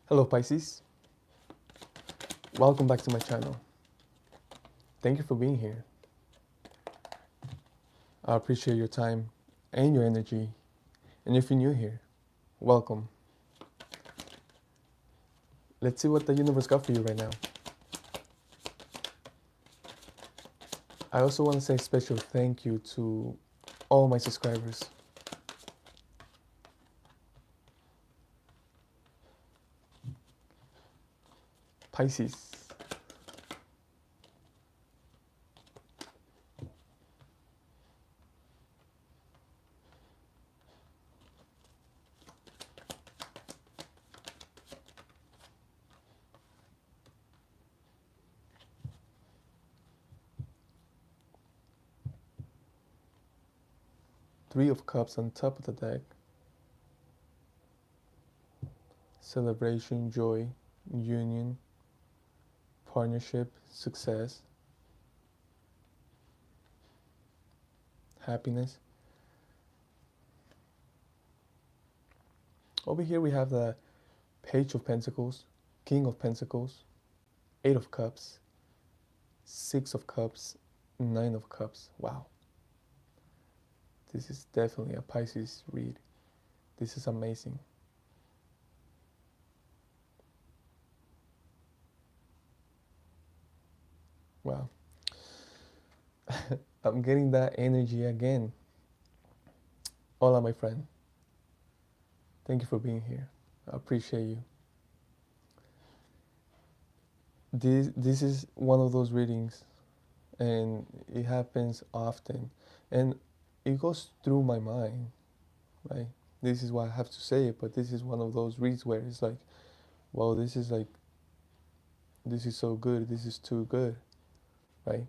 Hello Pisces, welcome back to my channel. Thank you for being here. I appreciate your time and your energy. And if you're new here, welcome. Let's see what the universe got for you right now. I also want to say a special thank you to all my subscribers. Pisces. Three of Cups on top of the deck. Celebration, joy, union, partnership, success, happiness. Over here we have the Page of Pentacles, King of Pentacles, Eight of Cups, Six of Cups, Nine of Cups. Wow. This is definitely a Pisces read. This is amazing. Wow. I'm getting that energy again. Hola, my friend. Thank you for being here. I appreciate you. This is one of those readings, and it happens often, and it goes through my mind, right? This is why I have to say it, but this is one of those reads where it's like, wow, this is so good, this is too good, right?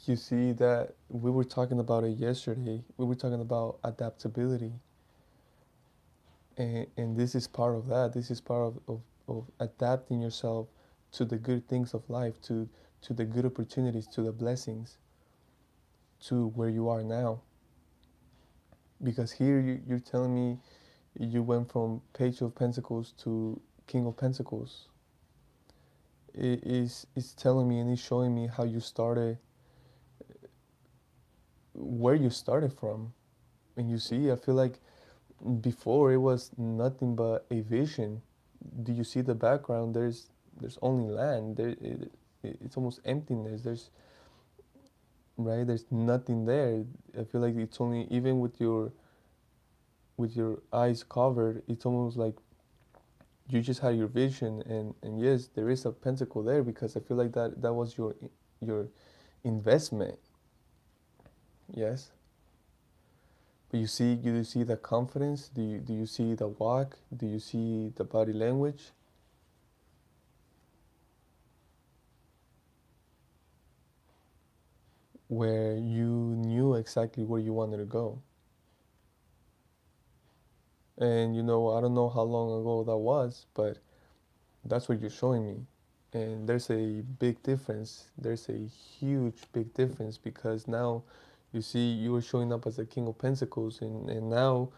You see that we were talking about it yesterday. We were talking about adaptability, and this is part of that. This is part of adapting yourself to the good things of life, to the good opportunities, to the blessings, to where you are now. Because here you're telling me you went from Page of Pentacles to King of Pentacles. It's telling me and it's showing me how you started, where you started from. And you see, I feel like before it was nothing but a vision. Do you see the background? There's only land. It's almost emptiness. There's nothing there. I feel like it's only, even with your eyes covered, it's almost like you just had your vision, and yes, there is a pentacle there, because I feel like that was your investment. Yes. But you see the confidence? Do you see the walk? Do you see the body language? Where you knew exactly where you wanted to go. And I don't know how long ago that was, but that's what you're showing me. And there's a big difference. There's a huge big difference, because now you see you were showing up as a King of Pentacles, and now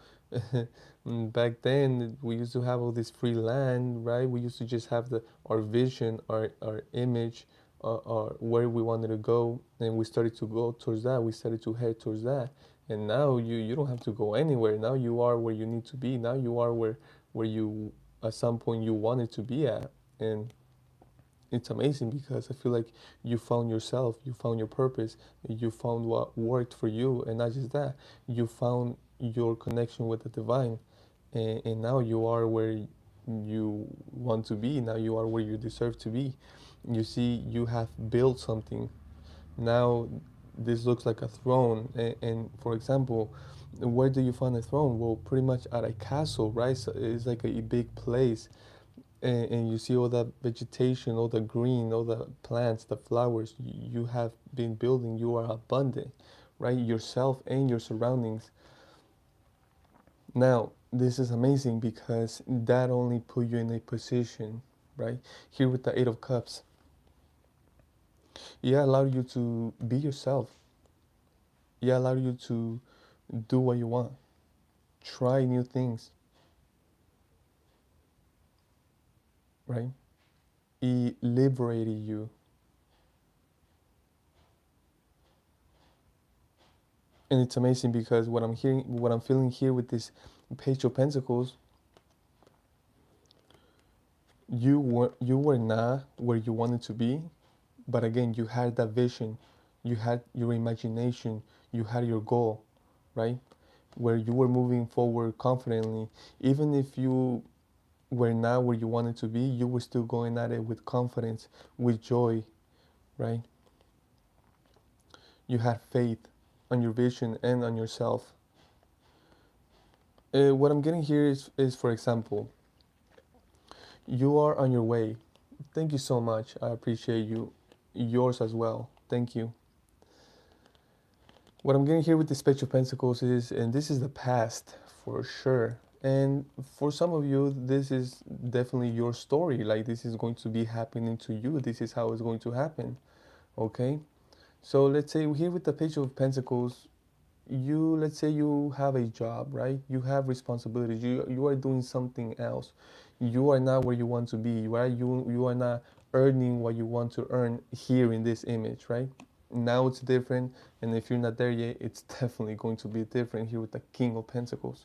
back then we used to have all this free land, right? We used to just have our vision, our image, our where we wanted to go, and we started to go towards that. We started to head towards that. And now you don't have to go anywhere. Now you are where you need to be. Now you are where you at some point you wanted to be at. And it's amazing, because I feel like you found yourself, you found your purpose, you found what worked for you, and not just that, you found your connection with the divine, and now you are where you want to be. Now you are where you deserve to be. You see, you have built something. Now this looks like a throne, and for example, where do you find a throne? Well, pretty much at a castle, right? So it's like a big place, and you see all that vegetation, all the green, all the plants, the flowers you have been building. You are abundant, right? Yourself and your surroundings. Now, this is amazing, because that only put you in a position, right? Here with the Eight of Cups, it allowed you to be yourself. It allowed you to do what you want, try new things, right? It liberated you. And it's amazing because what I'm feeling here with this Page of Pentacles, you were not where you wanted to be, but again, you had that vision, you had your imagination, you had your goal, right? Where you were moving forward confidently, even if you were not where you wanted to be, you were still going at it with confidence, with joy, right? You had faith on your vision and on yourself. What I'm getting here is, for example, you are on your way. Thank you so much. I appreciate you. Yours as well. Thank you. What I'm getting here with the Page of Pentacles is, and this is the past for sure. And for some of you, this is definitely your story. Like, this is going to be happening to you. This is how it's going to happen. Okay? So let's say here with the Page of Pentacles, let's say you have a job, right? You have responsibilities. You are doing something else. You are not where you want to be, right? You are not earning what you want to earn here in this image, right? Now it's different, and if you're not there yet, it's definitely going to be different here with the King of Pentacles.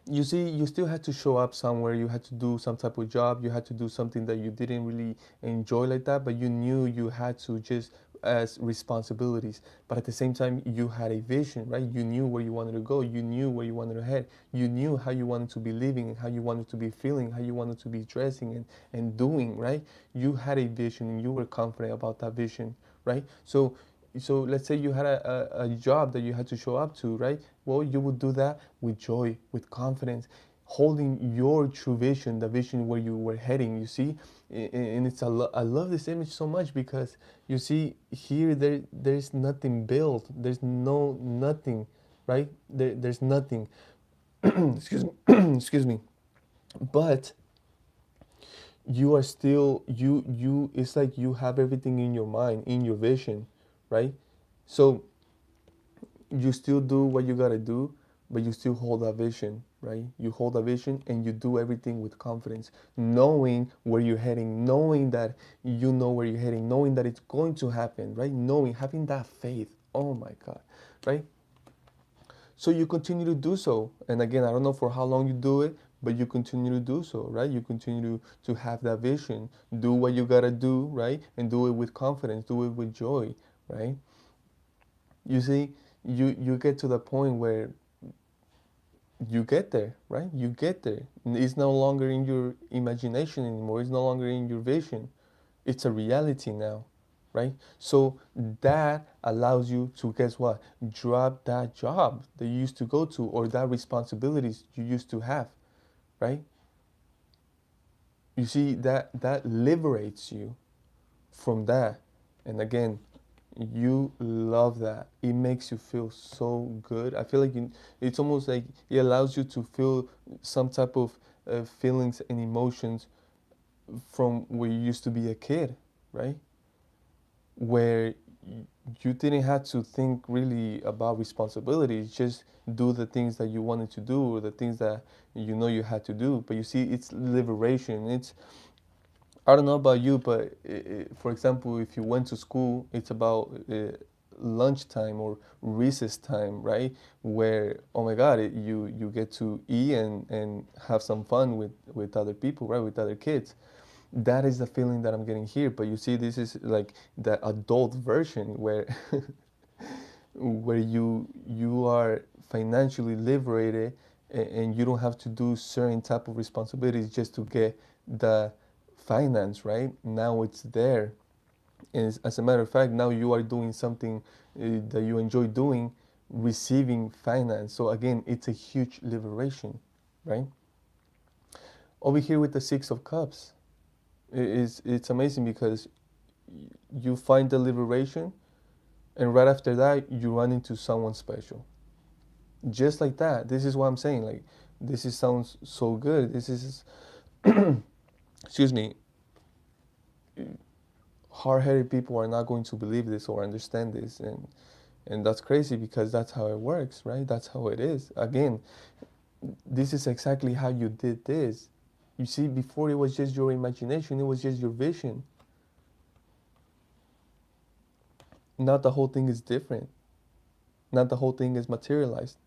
You see, you still had to show up somewhere. You had to do some type of job. You had to do something that you didn't really enjoy like that, but you knew you had to just as responsibilities. But at the same time, you had a vision, right? You knew where you wanted to go. You knew where you wanted to head. You knew how you wanted to be living and how you wanted to be feeling, how you wanted to be dressing and doing, right? You had a vision and you were confident about that vision, right? So let's say you had a job that you had to show up to, right? Well, you would do that with joy, with confidence, holding your true vision, the vision where you were heading, you see. And I love this image so much because you see here there's nothing built, there's nothing, right? There's nothing. Excuse me. Excuse me. But you are still you it's like you have everything in your mind, in your vision, right? So you still do what you gotta do, but you still hold that vision, right? You hold that vision and you do everything with confidence, knowing where you're heading, knowing that you know where you're heading, knowing that it's going to happen, right? Knowing, having that faith. Oh my God, right? So you continue to do so. And again, I don't know for how long you do it, but you continue to do so, right? You continue to have that vision, do what you gotta do, right? And do it with confidence, do it with joy, right? You see, you get to the point where you get there, right? You get there. It's no longer in your imagination anymore. It's no longer in your vision. It's a reality now, right? So that allows you to, guess what? Drop that job that you used to go to or that responsibilities you used to have, right? You see that liberates you from that. And again, you love that. It makes you feel so good. I feel like it's almost like it allows you to feel some type of feelings and emotions from where you used to be a kid, right? Where you didn't have to think really about responsibilities, just do the things that you wanted to do or the things that you know you had to do. But you see, it's liberation. I don't know about you, but for example, if you went to school, it's about lunchtime or recess time, right? Where, oh my God, you get to eat and have some fun with other people, right? With other kids. That is the feeling that I'm getting here. But you see, this is like the adult version where where you are financially liberated and you don't have to do certain type of responsibilities just to get the finance, right? Now it's there. And as a matter of fact, now you are doing something that you enjoy doing, receiving finance. So again, it's a huge liberation, right? Over here with the Six of Cups, it's amazing because you find the liberation, and right after that, you run into someone special. Just like that. This is what I'm saying. Like, sounds so good. This is, excuse me, hard-headed people are not going to believe this or understand this, and that's crazy because that's how it works, right? That's how it is. Again, this is exactly how you did this. You see, before it was just your imagination, it was just your vision. Now the whole thing is different. Now the whole thing is materialized.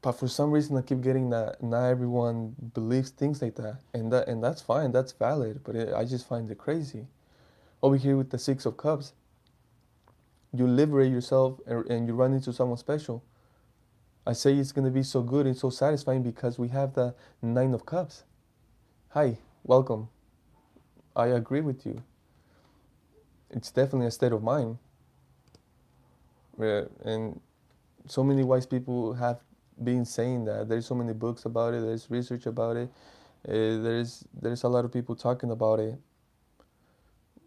But for some reason, I keep getting that not everyone believes things like that, and that's fine, that's valid. But I just find it crazy. Over here with the Six of Cups, you liberate yourself and you run into someone special. I say it's gonna be so good and so satisfying because we have the Nine of Cups. Hi, welcome. I agree with you. It's definitely a state of mind. And so many wise people have been saying that. There's so many books about it. There's research about it. There's a lot of people talking about it,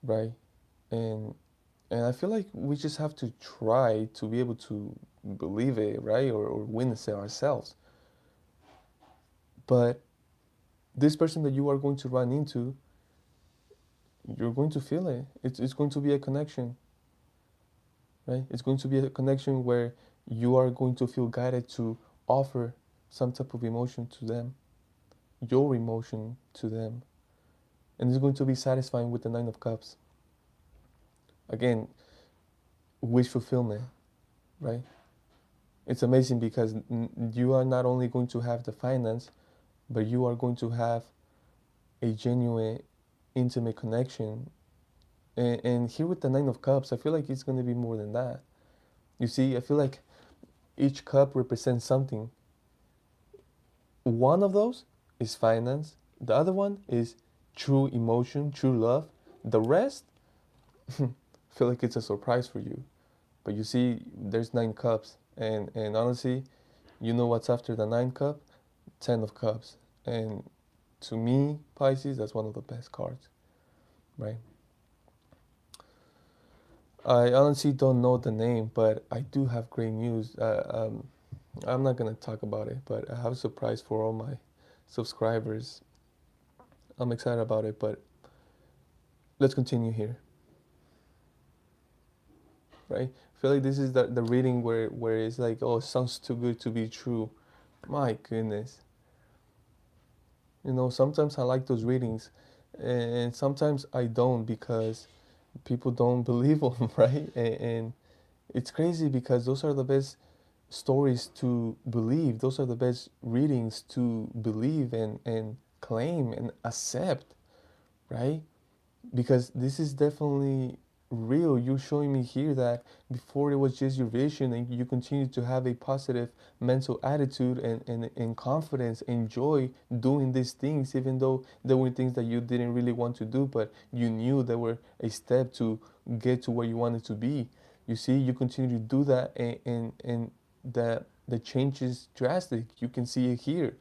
right? And and I feel like we just have to try to be able to believe it, right? Or witness it ourselves. But this person that you are going to run into, you're going to feel it. It's going to be a connection, right? It's going to be a connection where you are going to feel guided to offer some type of emotion to them, your emotion to them. And it's going to be satisfying with the Nine of Cups. Again, wish fulfillment, right? It's amazing because you are not only going to have the finance, but you are going to have a genuine, intimate connection. And here with the Nine of Cups, I feel like it's going to be more than that. You see, I feel like each cup represents something. One of those is finance, the other one is true emotion, true love. The rest, I feel like it's a surprise for you. But you see, there's nine cups, and honestly, you know what's after the nine cup? 10 of Cups. And to me, Pisces, that's one of the best cards, right? I honestly don't know the name, but I do have great news. I'm not gonna talk about it, but I have a surprise for all my subscribers. I'm excited about it, but let's continue here, right? I feel like this is the reading where it's like, oh, it sounds too good to be true. My goodness. You know, sometimes I like those readings, and sometimes I don't because people don't believe them, right? And it's crazy because those are the best stories to believe. Those are the best readings to believe and claim and accept, right? Because this is definitely real. You're showing me here that before it was just your vision and you continue to have a positive mental attitude and confidence and joy doing these things, even though there were things that you didn't really want to do, but you knew they were a step to get to where you wanted to be. You see, you continue to do that and the change is drastic. You can see it here.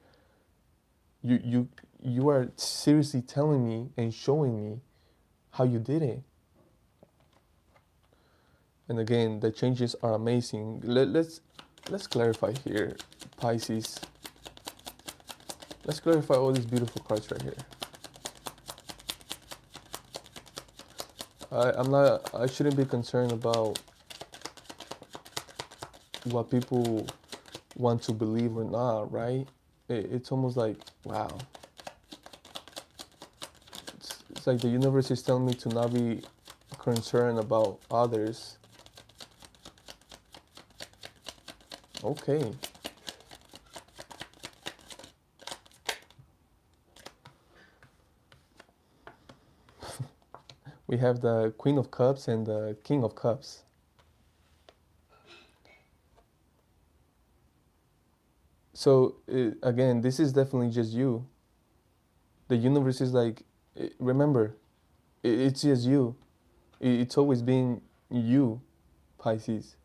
You are seriously telling me and showing me how you did it. And again, the changes are amazing. Let's clarify here, Pisces. Let's clarify all these beautiful cards right here. I'm not. I shouldn't be concerned about what people want to believe or not, right? It's almost like, wow. It's like the universe is telling me to not be concerned about others. Okay. We have the Queen of Cups and the King of Cups. So again, this is definitely just you. The universe is like, remember, it's just you. It's always been you, Pisces.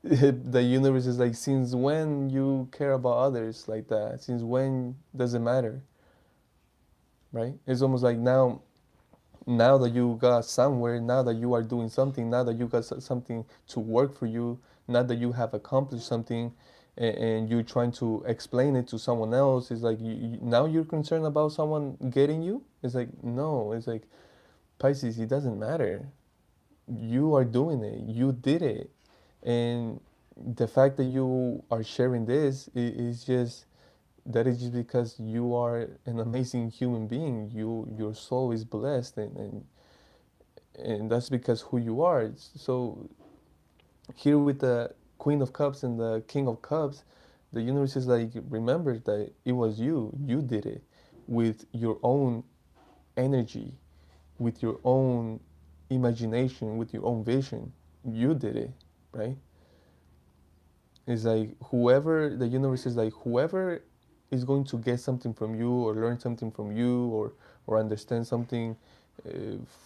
The universe is like, since when you care about others like that? Since when does it matter? Right? It's almost like now that you got somewhere, now that you are doing something, now that you got something to work for you, now that you have accomplished something, and you're trying to explain it to someone else, it's like now you're concerned about someone getting you. It's like, no, it's like, Pisces, it doesn't matter. You are doing it. You did it, and The fact that you are sharing this is just, that is just because you are an amazing human being. Your soul is blessed, and that's because who you are. So here with the Queen of Cups and the King of Cups, the universe is like, remember that it was you. You did it with your own energy, with your own imagination, with your own vision. You did it, right? It's like whoever, the universe is like, whoever is going to get something from you or learn something from you, or understand something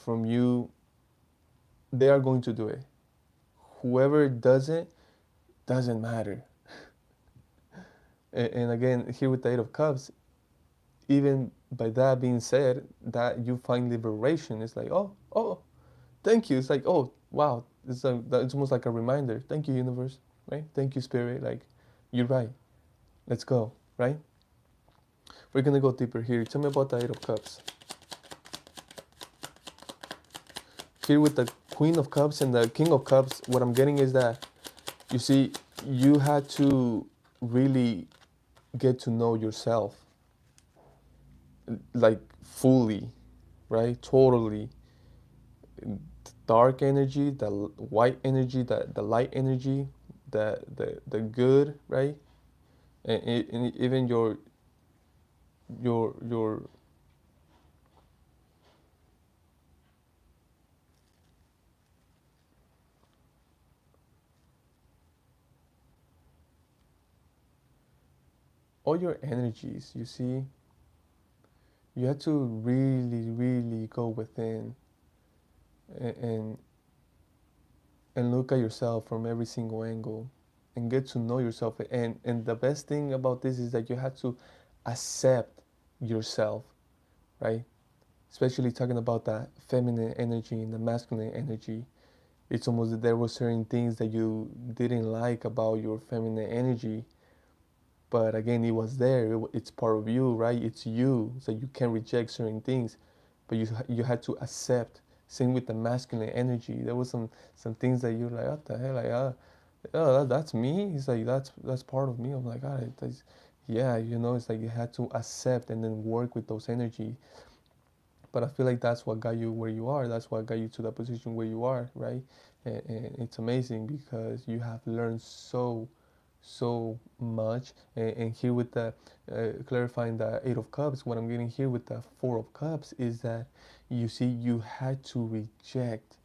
from you, they are going to do it. Whoever doesn't, doesn't matter. And again, here with the Eight of Cups, even by that being said, that you find liberation. It's like, oh, thank you. It's like, oh, wow. It's almost like a reminder. Thank you, universe, right? Thank you, spirit. Like, you're right. Let's go, right? We're gonna go deeper here. Tell me about the Eight of Cups. Here with the Queen of Cups and the King of Cups, what I'm getting is that, you see, you had to really get to know yourself, like fully, right? Totally. Dark energy, the white energy, the light energy, the good, right? And even your all your energies. You see, you have to really, really go within, and and look at yourself from every single angle, and get to know yourself. And the best thing about this is that you have to accept yourself, right? Especially talking about that feminine energy and the masculine energy. It's almost that there were certain things that you didn't like about your feminine energy, but again, it was there. It's part of you, right? It's you, so you can reject certain things, but you had to accept. Same with the masculine energy. There was some things that you're like, what the hell, like, oh, that's me. He's like, that's part of me. I'm like, that's, yeah, it's like you had to accept and then work with those energy. But I feel like that's what got you where you are. That's what got you to that position where you are, right? And it's amazing because you have learned so much. And here with the clarifying the Eight of Cups, what I'm getting here with the Four of Cups is that, you see, you had to reject.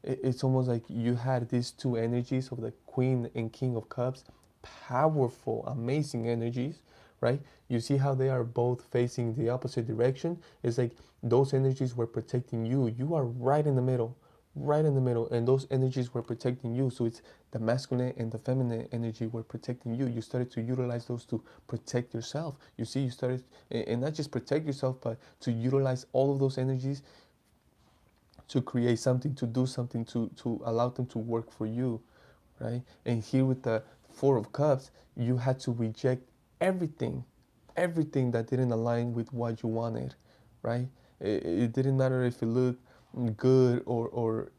It's almost like you had these two energies of the Queen and King of Cups, powerful, amazing energies, right? You see how they are both facing the opposite direction. It's like those energies were protecting you. You are right in the middle, right in the middle, and those energies were protecting you. So it's the masculine and the feminine energy were protecting you. You started to utilize those to protect yourself. You see, you started, and not just protect yourself, but to utilize all of those energies to create something, to do something, to allow them to work for you, right? And here with the Four of Cups, you had to reject everything, everything that didn't align with what you wanted, right? It didn't matter if it looked good or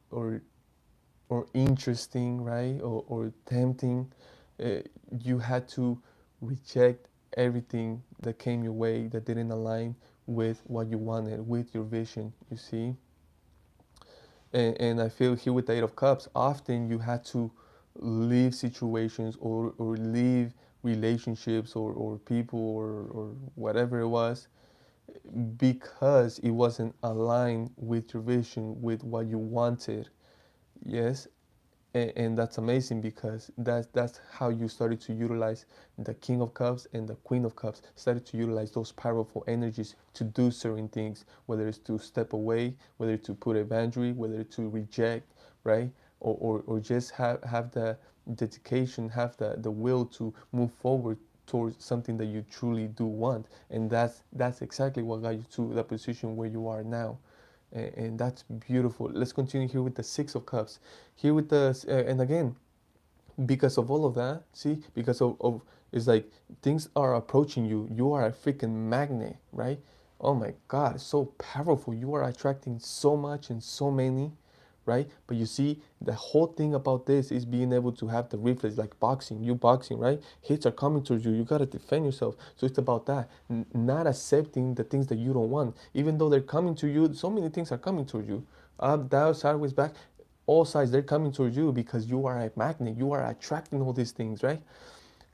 interesting, right? Or tempting. Uh, you had to reject everything that came your way that didn't align with what you wanted, with your vision, you see? And I feel here with the Eight of Cups, often you had to leave situations or leave relationships or people or whatever it was because it wasn't aligned with your vision, with what you wanted. Yes, and that's amazing because that's how you started to utilize the King of Cups and the Queen of Cups, started to utilize those powerful energies to do certain things, whether it's to step away, whether to put a boundary, whether to reject, right? Or just have the dedication, have the will to move forward towards something that you truly do want. And that's exactly what got you to the position where you are now, and that's beautiful. Let's continue here with the Six of Cups. Here with the and again, because of all of that, see, because of it's like things are approaching you. You are a freaking magnet, right? Oh my God, it's so powerful. You are attracting so much and so many, right? But you see, the whole thing about this is being able to have the reflex, like boxing. You boxing, right? Hits are coming towards you. You gotta defend yourself. So it's about that, not accepting the things that you don't want, even though they're coming to you. So many things are coming towards you, up, down, sideways, back, all sides. They're coming towards you because you are a magnet. You are attracting all these things, right?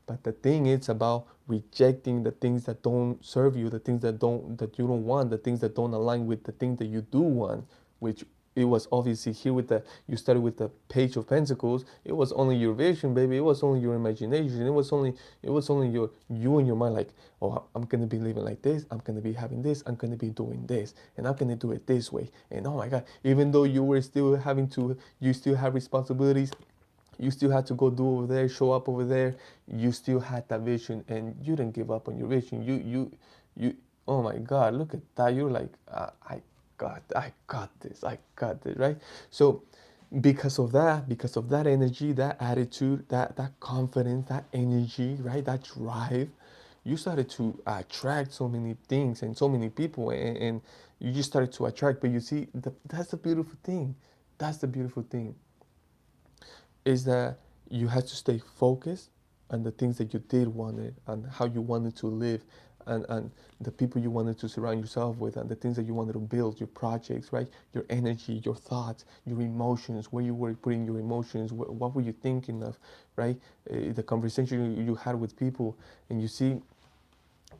But the thing is about rejecting the things that don't serve you, the things that you don't want, the things that don't align with the things that you do want, which it was obviously here with the you started with the page of pentacles. It was only your vision, baby. It was only your imagination. It was only you and your mind, like, oh, I'm gonna be living like this, I'm gonna be having this, I'm gonna be doing this, and I'm gonna do it this way. And oh my god, even though you were still having to you still have responsibilities, you still had to go do over there, show up over there. You still had that vision, and you didn't give up on your vision. You. Oh my God, look at that. You're like, I got this. I got this, right? So, because of that energy, that attitude, that confidence, that energy, right? That drive, you started to attract so many things and so many people, and you just started to attract. But you see, that's the beautiful thing. That's the beautiful thing is that you had to stay focused on the things that you did wanted and how you wanted to live, and the people you wanted to surround yourself with, and the things that you wanted to build, your projects, right? Your energy, your thoughts, your emotions, where you were putting your emotions, what were you thinking of, right? The conversation you had with people. And you see,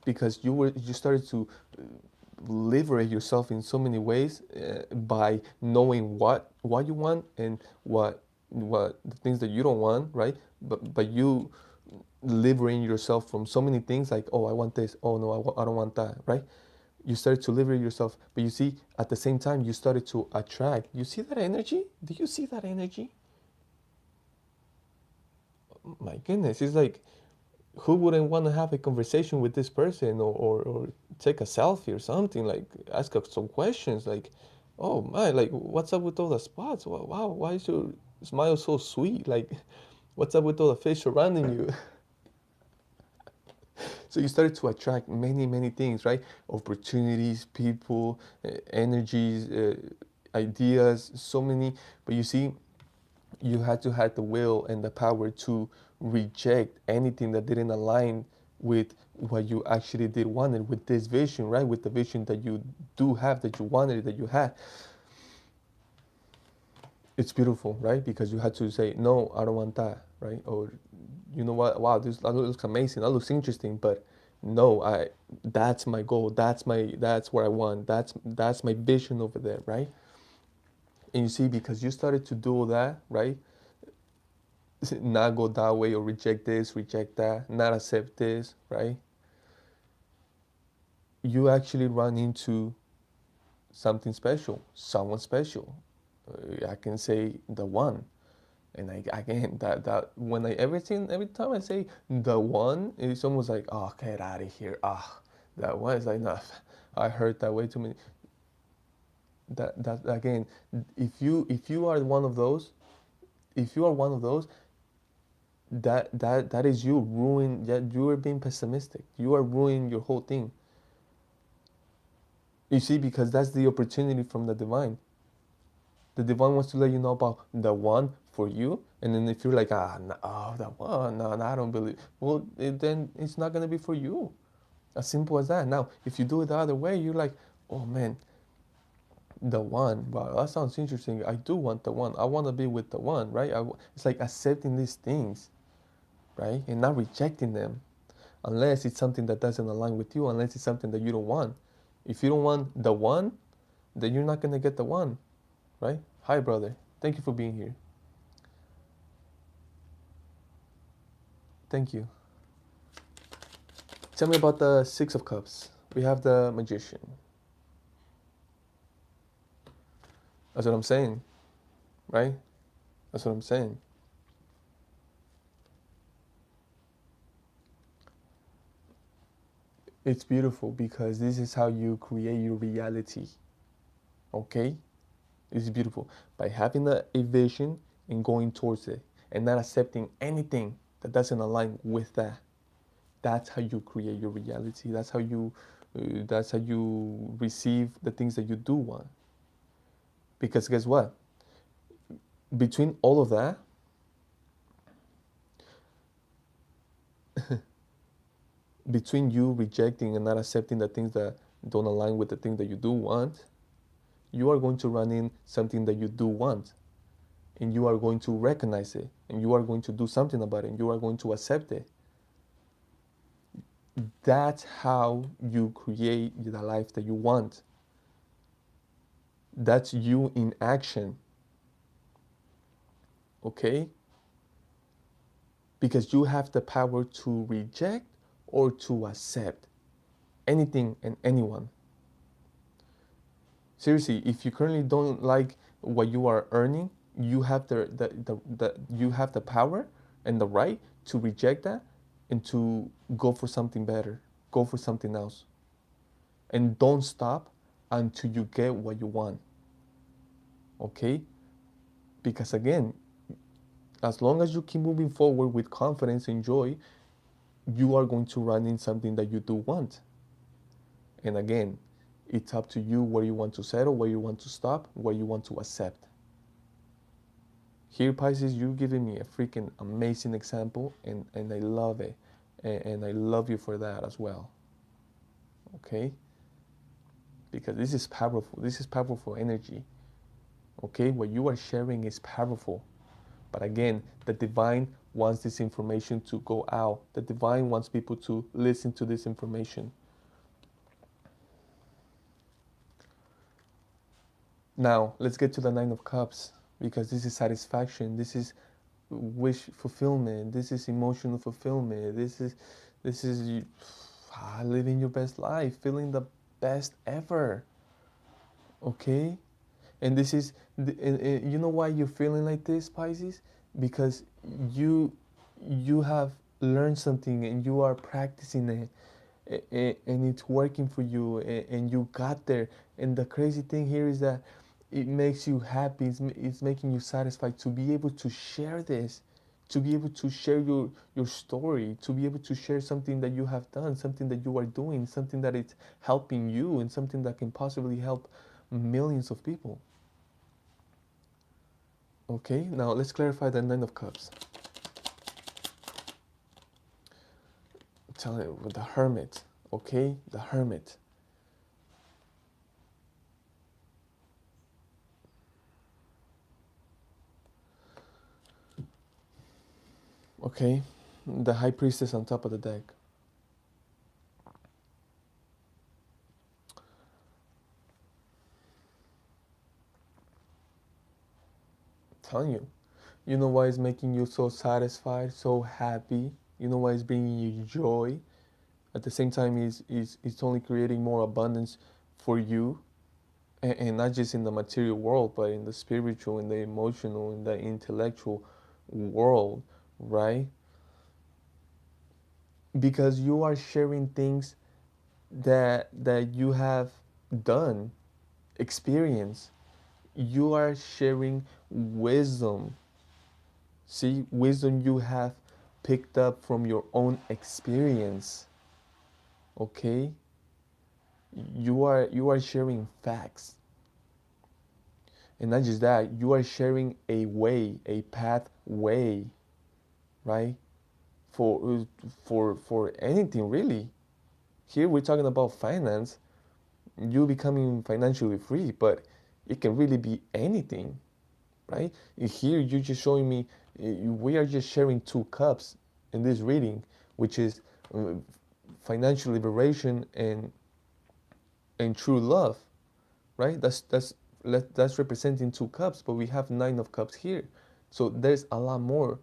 because you started to liberate yourself in so many ways, by knowing what you want and what the things that you don't want, right? But you liberating yourself from so many things, like, oh, I want this, oh no, I don't want that, right? You started to liberate yourself. But you see, at the same time, you started to attract. You see that energy? Do you see that energy? My goodness, it's like, who wouldn't want to have a conversation with this person, or take a selfie or something, like ask us some questions, like, oh my, like, what's up with all the spots? Wow, why is your smile so sweet? Like, what's up with all the fish surrounding you? So you started to attract many things, right? Opportunities, people, energies, ideas, so many. But you see, you had to have the will and the power to reject anything that didn't align with what you actually did wanted, with this vision, right? With the vision that you do have, that you wanted, that you had. It's beautiful, right? Because you had to say, no, I don't want that, right? Or, you know what? Wow, that looks amazing. That looks interesting, but no, that's my goal. That's what I want. That's my vision over there, right? And you see, because you started to do all that, right? Not go that way, or reject this, reject that, not accept this, right? You actually run into something special, someone special. I can say the one. And again, that when every time I say the one, it's almost like, oh, get out of here. Ah, that one is like, no, I heard that way too many. That again, if you are one of those, if you are one of those, that is you ruin. That you are being pessimistic. You are ruining your whole thing. You see, because that's the opportunity from the divine. The divine wants to let you know about the one for you, and then if you're like, no, oh, that one, no, I don't believe. Well, then it's not gonna be for you. As simple as that. Now, if you do it the other way, you're like, oh man, the one. Wow, that sounds interesting. I do want the one. I want to be with the one, right? It's like accepting these things, right, and not rejecting them, unless it's something that doesn't align with you, unless it's something that you don't want. If you don't want the one, then you're not gonna get the one, right? Hi, brother. Thank you for being here. Thank you. Tell me about the Six of Cups. We have the Magician. That's what I'm saying, right? That's what I'm saying. It's beautiful because this is how you create your reality, okay? It's beautiful. By having a vision and going towards it and not accepting anything that doesn't align with that. That's how you create your reality. That's how you receive the things that you do want. Because guess what? between all of that, between you rejecting and not accepting the things that don't align with the things that you do want, you are going to run in something that you do want, and you are going to recognize it, and you are going to do something about it, and you are going to accept it. That's how you create the life that you want. That's you in action, okay? Because you have the power to reject or to accept anything and anyone. Seriously, if you currently don't like what you are earning, you have you have the power and the right to reject that and to go for something better, go for something else. And don't stop until you get what you want. Okay? Because again, as long as you keep moving forward with confidence and joy, you are going to run in something that you do want. And again, it's up to you where you want to settle, where you want to stop, where you want to accept. Here, Pisces, you're giving me a freaking amazing example, and I love it. And I love you for that as well. Okay? Because this is powerful. This is powerful energy. Okay? What you are sharing is powerful. But again, the divine wants this information to go out. The divine wants people to listen to this information. Now, let's get to the Nine of Cups, because this is satisfaction. This is wish fulfillment. This is emotional fulfillment. This is living your best life, feeling the best ever. Okay? And this is and you know why you're feeling like this, Pisces? Because you you have learned something and you are practicing it, and it's working for you, and you got there. And the crazy thing here is that it makes you happy. It's making you satisfied to be able to share this, to be able to share your story, to be able to share something that you have done, something that you are doing, something that is helping you, and something that can possibly help millions of people. Okay, now let's clarify the Nine of Cups. Tell it with the Hermit. Okay, the Hermit. Okay, the High Priestess on top of the deck. Telling you. You know why it's making you so satisfied, so happy? You know why it's bringing you joy? At the same time, it's only creating more abundance for you, and not just in the material world, but in the spiritual, in the emotional, in the intellectual world, right? Because you are sharing things that you have done, experience. You are sharing wisdom. See, wisdom you have picked up from your own experience. Okay? You are sharing facts. And not just that, you are sharing a way, a pathway, right? For anything really. Here we're talking about finance, you becoming financially free, but it can really be anything, right? Here you're just showing me, we are just sharing two cups in this reading, which is uh, financial liberation and true love, right? That's representing two cups, but we have Nine of Cups here, so there's a lot more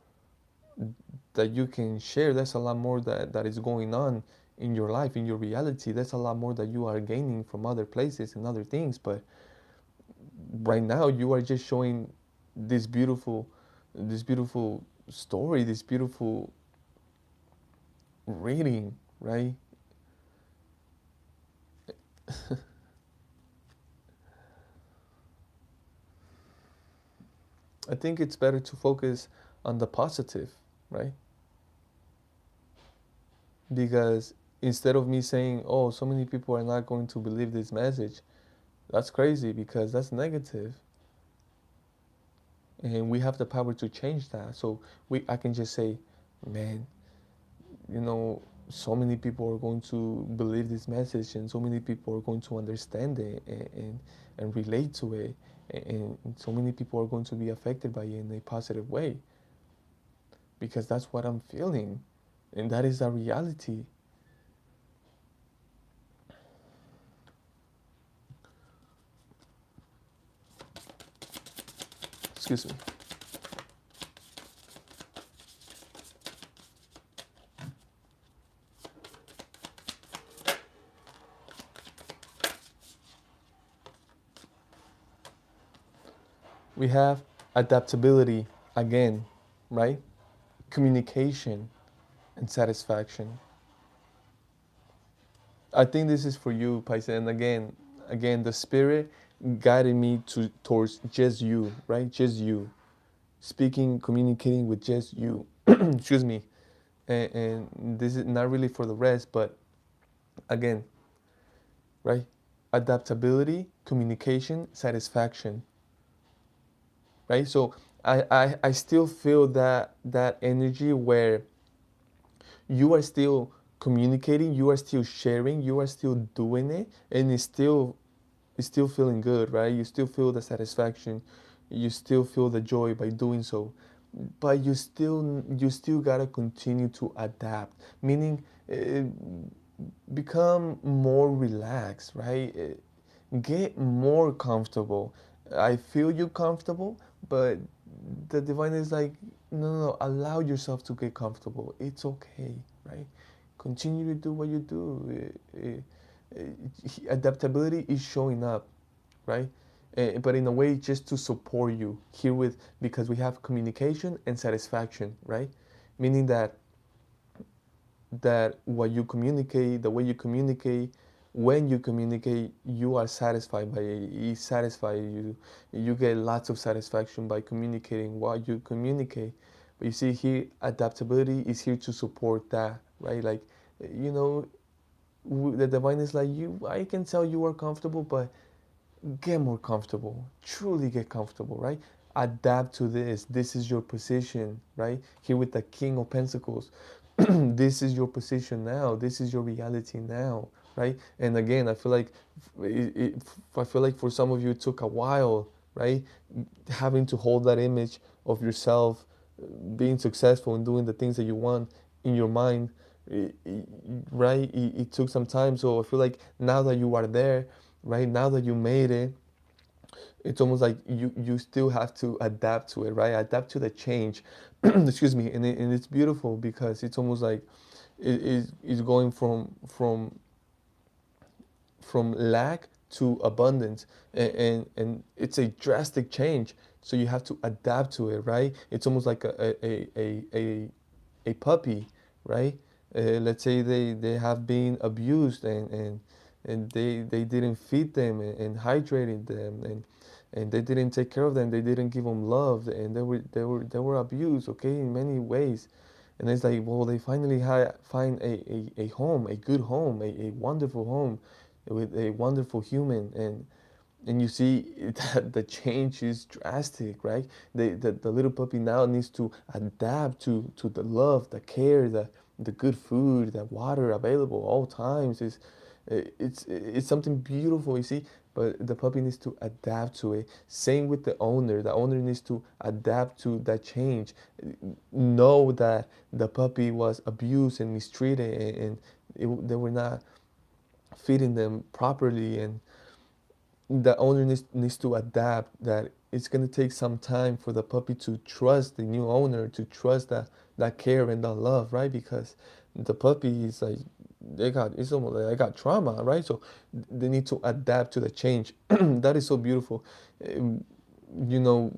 that you can share. There's a lot more that is going on in your life, in your reality. There's a lot more that you are gaining from other places and other things, but right now you are just showing this beautiful story, this beautiful reading, right? I think it's better to focus on the positive, right? Because instead of me saying, oh, so many people are not going to believe this message, that's crazy, because that's negative. and we have the power to change that. So I can just say, man, you know, so many people are going to believe this message, and so many people are going to understand it and relate to it, and so many people are going to be affected by it in a positive way, because that's what I'm feeling, and that is a reality. Excuse me. We have adaptability again, right? Communication and satisfaction. I think this is for you, Paisa. And again, the spirit guided me to towards just you, right? Just you. Speaking, communicating with just you. Excuse me. And this is not really for the rest, but again, right? Adaptability, communication, satisfaction, right? So I still feel that energy where you are still communicating, you are still sharing, you are still doing it, and it's still feeling good, right? You still feel the satisfaction, you still feel the joy by doing so, but you still gotta continue to adapt, meaning become more relaxed, right? Get more comfortable. I feel you comfortable, but the divine is like, no, no, no, allow yourself to get comfortable. It's okay, right? Continue to do what you do. Adaptability is showing up, right? But in a way, just to support you here with, because we have communication and satisfaction, right? Meaning that what you communicate, the way you communicate, when you communicate, you are satisfied by it. It satisfies you. You get lots of satisfaction by communicating what you communicate. But you see here, adaptability is here to support that, right? Like, you know, the divine is like, you. I can tell you are comfortable, but get more comfortable. Truly get comfortable, right? Adapt to this. This is your position, right? Here with the King of Pentacles. This is your position now. This is your reality now, right? And again, I feel like for some of you it took a while, right? Having to hold that image of yourself being successful and doing the things that you want in your mind, right? It took some time. So I feel like now that you are there, right? Now that you made it, it's almost like you still have to adapt to it, right? Adapt to the change. Excuse me. And it's beautiful because it's almost like it's going from lack to abundance, and it's a drastic change, so you have to adapt to it, right? It's almost like a puppy, right? Let's say they have been abused, and they didn't feed them and hydrated them, and they didn't take care of them, they didn't give them love, and they were abused, okay, in many ways. And it's like, well, they finally find a home, a good home, a wonderful home with a wonderful human, and you see that the change is drastic, right? The little puppy now needs to adapt to the love, the care, the good food, the water available all times. It's something beautiful, you see. But the puppy needs to adapt to it. Same with the owner. The owner needs to adapt to that change. Know that the puppy was abused and mistreated, and they were not feeding them properly, and the owner needs to adapt, that it's going to take some time for the puppy to trust the new owner, to trust that care and that love, right? Because the puppy is like, it's almost like they got trauma, right? So they need to adapt to the change. That is so beautiful. Um,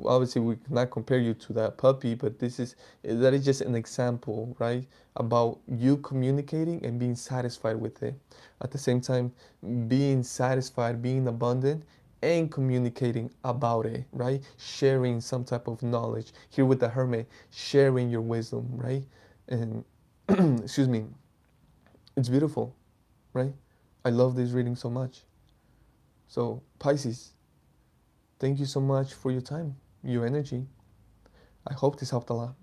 Obviously we cannot compare you to that puppy, but that is just an example, right? About you communicating and being satisfied with it. At the same time, being satisfied, being abundant, and communicating about it, right? Sharing some type of knowledge. Here with the hermit, sharing your wisdom, right? And excuse me, it's beautiful, right? I love this reading so much. So, Pisces, thank you so much for your time, your energy. I hope this helped a lot.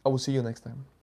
I will see you next time.